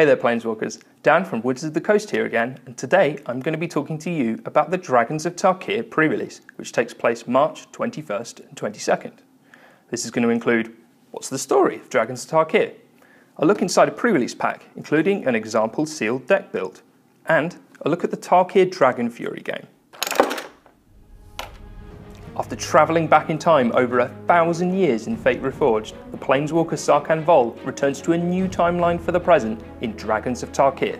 Hey there Planeswalkers, Dan from Wizards of the Coast here again, and today I'm going to be talking to you about the Dragons of Tarkir pre-release, which takes place March 21st and 22nd. This is going to include what's the story of Dragons of Tarkir, a look inside a pre-release pack, including an example sealed deck build, and a look at the Tarkir Dragonfury game. After travelling back in time over 1,000 years in Fate Reforged, the Planeswalker Sarkhan Vol returns to a new timeline for the present in Dragons of Tarkir.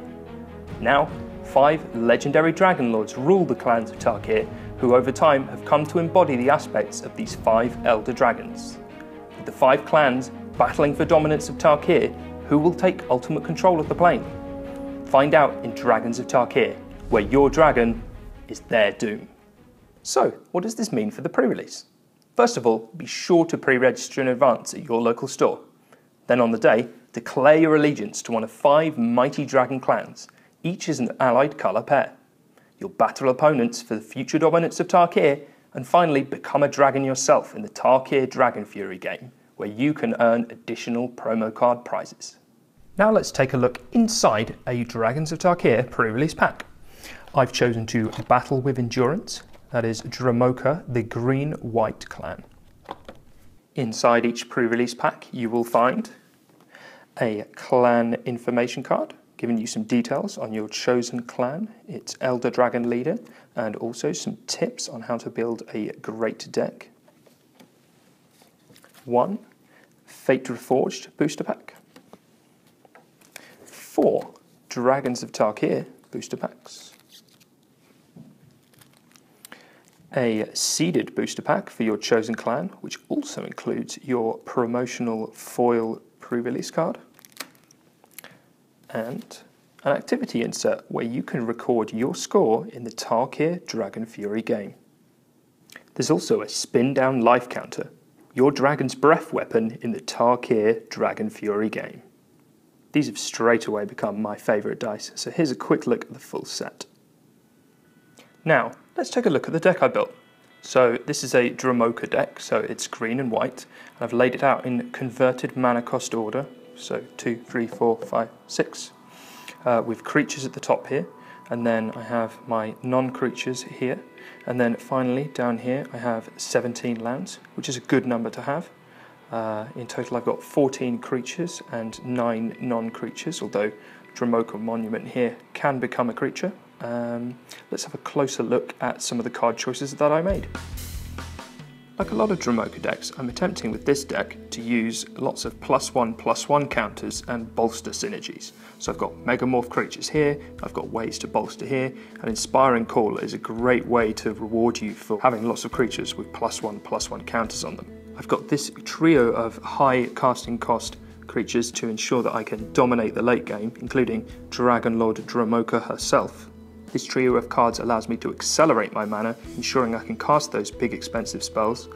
Now, 5 legendary Dragon Lords rule the clans of Tarkir, who over time have come to embody the aspects of these 5 Elder Dragons. With the 5 clans battling for dominance of Tarkir, who will take ultimate control of the plane? Find out in Dragons of Tarkir, where your dragon is their doom. So, what does this mean for the pre-release? First of all, be sure to pre-register in advance at your local store. Then on the day, declare your allegiance to one of 5 mighty dragon clans. Each is an allied colour pair. You'll battle opponents for the future dominance of Tarkir, and finally become a dragon yourself in the Tarkir Dragonfury game, where you can earn additional promo card prizes. Now let's take a look inside a Dragons of Tarkir pre-release pack. I've chosen to battle with endurance. That is Dromoka, the green-white clan. Inside each pre-release pack you will find a clan information card, giving you some details on your chosen clan, its Elder Dragon leader, and also some tips on how to build a great deck. 1 Fate Reforged booster pack. 4 Dragons of Tarkir booster packs. A seeded booster pack for your chosen clan, which also includes your promotional foil pre-release card, and an activity insert where you can record your score in the Tarkir Dragonfury game. There's also a spin down life counter, your dragon's breath weapon in the Tarkir Dragonfury game. These have straight away become my favourite dice, so here's a quick look at the full set. Now, let's take a look at the deck I built. So this is a Dromoka deck, so it's green and white. And I've laid it out in converted mana cost order, so 2, 3, 4, 5, 6, with creatures at the top here. And then I have my non-creatures here. And then finally, down here, I have 17 lands, which is a good number to have. In total, I've got 14 creatures and 9 non-creatures, although Dromoka Monument here can become a creature. Let's have a closer look at some of the card choices that I made. Like a lot of Dromoka decks, I'm attempting with this deck to use lots of +1/+1 counters and bolster synergies. So I've got Megamorph creatures here, I've got ways to bolster here, and Inspiring Call is a great way to reward you for having lots of creatures with +1/+1 counters on them. I've got this trio of high casting cost creatures to ensure that I can dominate the late game, including Dragon Lord Dromoka herself. This trio of cards allows me to accelerate my mana, ensuring I can cast those big expensive spells,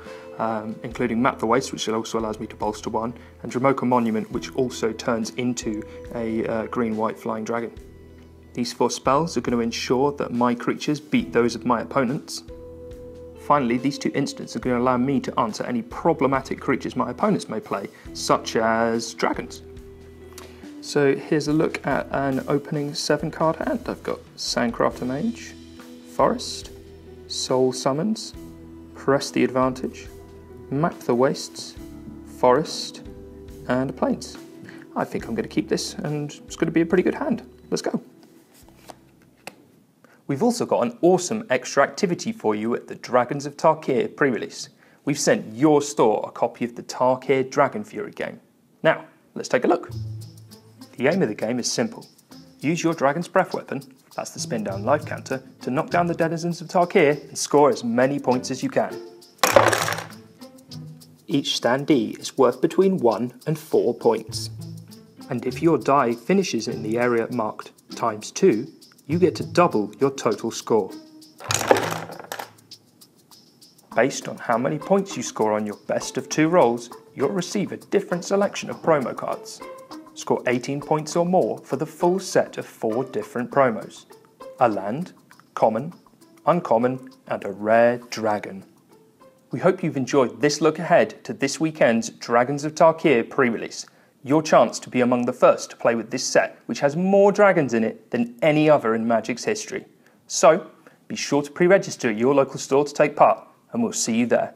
including Map the Waste, which also allows me to bolster 1, and Dromoka Monument, which also turns into a green-white flying dragon. These 4 spells are going to ensure that my creatures beat those of my opponents. Finally, these 2 instants are going to allow me to answer any problematic creatures my opponents may play, such as dragons. So here's a look at an opening 7 card hand. I've got Sandcrafter Mage, Forest, Soul Summons, Press the Advantage, Map the Wastes, Forest, and Plains. I think I'm going to keep this, and it's going to be a pretty good hand. Let's go. We've also got an awesome extra activity for you at the Dragons of Tarkir pre-release. We've sent your store a copy of the Tarkir Dragonfury game. Now, let's take a look. The aim of the game is simple. Use your dragon's breath weapon, that's the spin down life counter, to knock down the denizens of Tarkir and score as many points as you can. Each standee is worth between 1 and 4 points. And if your die finishes in the area marked ×2, you get to double your total score. Based on how many points you score on your best of 2 rolls, you'll receive a different selection of promo cards. Score 18 points or more for the full set of 4 different promos. A land, common, uncommon, and a rare dragon. We hope you've enjoyed this look ahead to this weekend's Dragons of Tarkir pre-release. your chance to be among the first to play with this set, which has more dragons in it than any other in Magic's history. So, be sure to pre-register at your local store to take part, and we'll see you there.